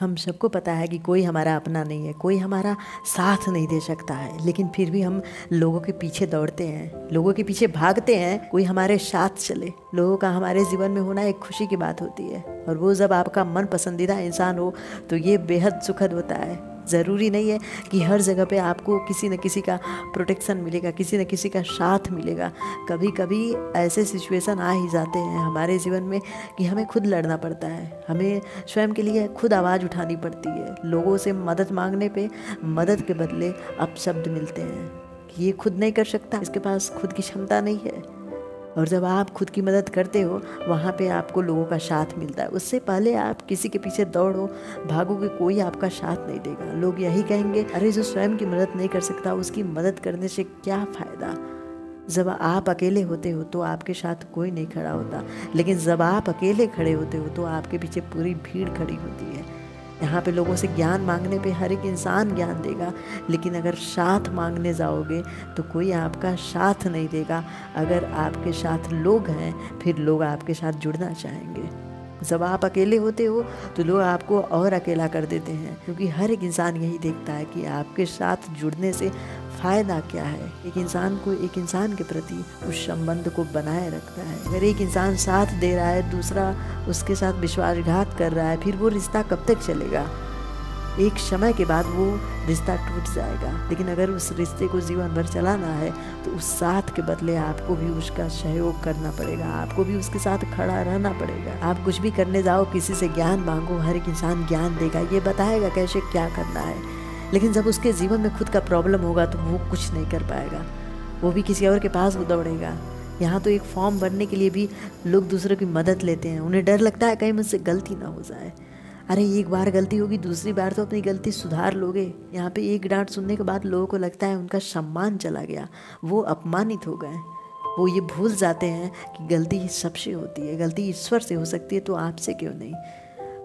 हम सबको पता है कि कोई हमारा अपना नहीं है, कोई हमारा साथ नहीं दे सकता है, लेकिन फिर भी हम लोगों के पीछे दौड़ते हैं, लोगों के पीछे भागते हैं, कोई हमारे साथ चले। लोगों का हमारे जीवन में होना एक खुशी की बात होती है, और वो जब आपका मन पसंदीदा इंसान हो तो ये बेहद सुखद होता है। ज़रूरी नहीं है कि हर जगह पे आपको किसी न किसी का प्रोटेक्शन मिलेगा, किसी न किसी का साथ मिलेगा। कभी कभी ऐसे सिचुएशन आ ही जाते हैं हमारे जीवन में कि हमें खुद लड़ना पड़ता है, हमें स्वयं के लिए खुद आवाज़ उठानी पड़ती है। लोगों से मदद मांगने पे मदद के बदले अपशब्द मिलते हैं कि ये खुद नहीं कर सकता, इसके पास खुद की क्षमता नहीं है। और जब आप खुद की मदद करते हो वहाँ पे आपको लोगों का साथ मिलता है। उससे पहले आप किसी के पीछे दौड़ो, भागोगे, कोई आपका साथ नहीं देगा। लोग यही कहेंगे, अरे जो स्वयं की मदद नहीं कर सकता उसकी मदद करने से क्या फ़ायदा। जब आप अकेले होते हो तो आपके साथ कोई नहीं खड़ा होता, लेकिन जब आप अकेले खड़े होते हो तो आपके पीछे पूरी भीड़ खड़ी होती है। यहाँ पे लोगों से ज्ञान मांगने पे हर एक इंसान ज्ञान देगा, लेकिन अगर साथ मांगने जाओगे तो कोई आपका साथ नहीं देगा। अगर आपके साथ लोग हैं फिर लोग आपके साथ जुड़ना चाहेंगे। जब आप अकेले होते हो तो लोग आपको और अकेला कर देते हैं, क्योंकि हर एक इंसान यही देखता है कि आपके साथ जुड़ने से फ़ायदा क्या है। एक इंसान को एक इंसान के प्रति उस संबंध को बनाए रखता है। अगर एक इंसान साथ दे रहा है, दूसरा उसके साथ विश्वासघात कर रहा है, फिर वो रिश्ता कब तक चलेगा। एक समय के बाद वो रिश्ता टूट जाएगा। लेकिन अगर उस रिश्ते को जीवन भर चलाना है तो उस साथ के बदले आपको भी उसका सहयोग करना पड़ेगा, आपको भी उसके साथ खड़ा रहना पड़ेगा। आप कुछ भी करने जाओ, किसी से ज्ञान मांगो, हर एक इंसान ज्ञान देगा, ये बताएगा कैसे क्या करना है, लेकिन जब उसके जीवन में खुद का प्रॉब्लम होगा तो वो कुछ नहीं कर पाएगा, वो भी किसी और के पास वो दौड़ेगा। यहाँ तो एक फॉर्म भरने के लिए भी लोग दूसरों की मदद लेते हैं, उन्हें डर लगता है कहीं मुझसे गलती ना हो जाए। अरे एक बार गलती होगी, दूसरी बार तो अपनी गलती सुधार लोगे। यहाँ पे एक डांट सुनने के बाद लोगों को लगता है उनका सम्मान चला गया, वो अपमानित हो गए। वो ये भूल जाते हैं कि गलती सबसे होती है, गलती ईश्वर से हो सकती है तो आपसे क्यों नहीं।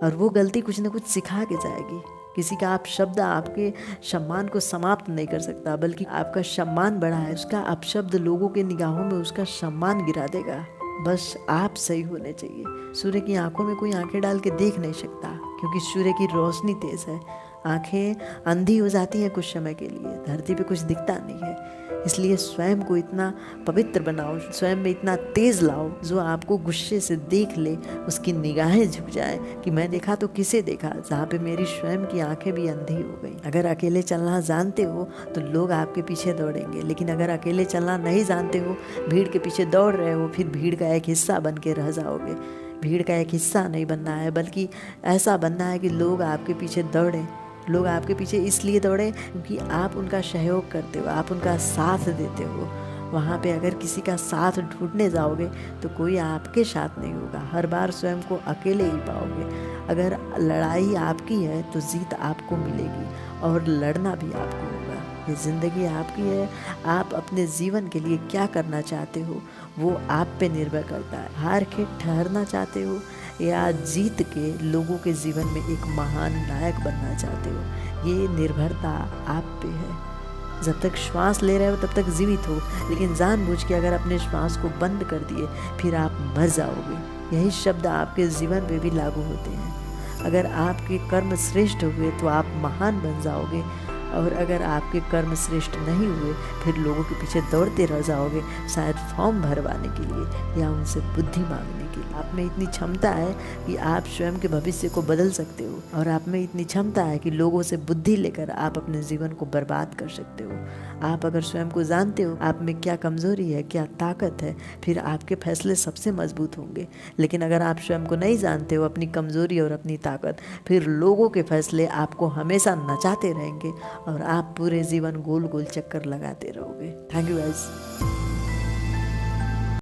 और वो गलती कुछ ना कुछ सिखा के जाएगी। किसी का आप शब्द आपके सम्मान को समाप्त नहीं कर सकता, बल्कि आपका सम्मान बढ़ा है, उसका अपशब्द लोगों के निगाहों में उसका सम्मान गिरा देगा। बस आप सही होने चाहिए। सूर्य की आंखों में कोई आंखें डाल के देख नहीं सकता, क्योंकि सूर्य की रोशनी तेज है। आंखें अंधी हो जाती हैं कुछ समय के लिए, धरती पे कुछ दिखता नहीं है। इसलिए स्वयं को इतना पवित्र बनाओ, स्वयं में इतना तेज लाओ, जो आपको गुस्से से देख ले, उसकी निगाहें झुक जाए कि मैं देखा तो किसे देखा, जहाँ पे मेरी स्वयं की आंखें भी अंधी हो गई। अगर अकेले चलना जानते हो तो लोग आपके पीछे दौड़ेंगे, लेकिन अगर अकेले चलना नहीं जानते हो, भीड़ के पीछे दौड़ रहे हो, फिर भीड़ का एक हिस्सा बन के रह जाओगे। भीड़ का एक हिस्सा नहीं बनना है, बल्कि ऐसा बनना है कि लोग आपके पीछे दौड़ें। लोग आपके पीछे इसलिए दौड़े क्योंकि आप उनका सहयोग करते हो, आप उनका साथ देते हो। वहाँ पे अगर किसी का साथ ढूंढने जाओगे तो कोई आपके साथ नहीं होगा, हर बार स्वयं को अकेले ही पाओगे। अगर लड़ाई आपकी है तो जीत आपको मिलेगी, और लड़ना भी आपको होगा। ये ज़िंदगी आपकी है, आप अपने जीवन के लिए क्या करना चाहते हो वो आप पे निर्भर करता है। हार के ठहरना चाहते हो या जीत के लोगों के जीवन में एक महान नायक बनना चाहते हो, ये निर्भरता आप पे है। जब तक श्वास ले रहे हो तब तक जीवित हो, लेकिन जानबूझ के अगर अपने श्वास को बंद कर दिए फिर आप मर जाओगे। यही शब्द आपके जीवन में भी लागू होते हैं। अगर आपके कर्म श्रेष्ठ हुए तो आप महान बन जाओगे, और अगर आपके कर्म श्रेष्ठ नहीं हुए फिर लोगों के पीछे दौड़ते रह जाओगे, शायद फॉर्म भरवाने के लिए या उनसे बुद्धि मांगने के लिए। आप में इतनी क्षमता है कि आप स्वयं के भविष्य को बदल सकते हो, और आप में इतनी क्षमता है कि लोगों से बुद्धि लेकर आप अपने जीवन को बर्बाद कर सकते हो। आप अगर स्वयं को जानते हो आप में क्या कमजोरी है, क्या ताकत है, फिर आपके फैसले सबसे मजबूत होंगे। लेकिन अगर आप स्वयं को नहीं जानते हो, अपनी कमजोरी और अपनी ताकत, फिर लोगों के फैसले आपको हमेशा नचाते रहेंगे और आप पूरे जीवन गोल गोल चक्कर लगाते रहोगे। Thank you guys.